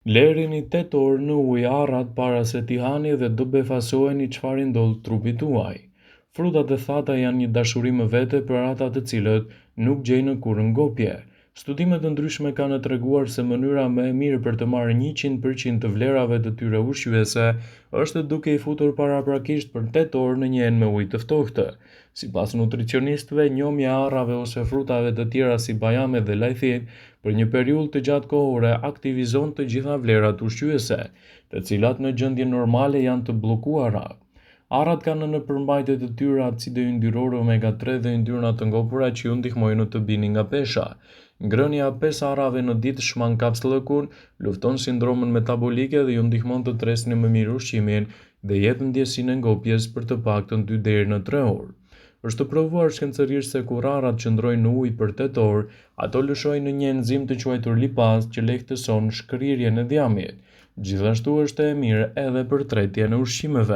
Blerni 8 orë në ujë arrat para se t'i hani dhe do befasojeni çfarë i ndodh trupit tuaj. Frutat e thata janë një dashuri me vete për ata të cilët nuk gjejnë kurrë ngopje. Studime të ndryshme kanë treguar se mënyra më e mirë për të marrë 100% të vlerave të tyre ushqyese është duke i futur paraprakisht për 8 orë në një enë me ujë të ftohtë. Sipas nutricionistëve, njomja e arrave ose frutave të tjera si bajame dhe lajthit për një periudhë të gjatë kohore aktivizon të gjitha vlerat ushqyese, të cilat në gjendje normale janë të bllokuara. Arrat kanë në përmbajtje të tyre acide yndyrore omega-3 dhe yndyrna të ngopura që ju ndihmojnë të bini nga pesha. Ngrënia e 5 arrave në ditë shmang kapsllëkun, lufton sindromën metabolike dhe ju ndihmon të tresni më mirë ushqimin dhe jep ndjesinë e ngopjes për të paktën 2 deri në 3 orë. Është provuar shkencërisht se kur arrat qëndrojnë në ujë për 8 orë, ato lëshojnë një enzim të quajtur lipaz që lehtëson shkrirjen e djamit. Gjithashtu është e mirë edhe për tretjen e ushqimeve.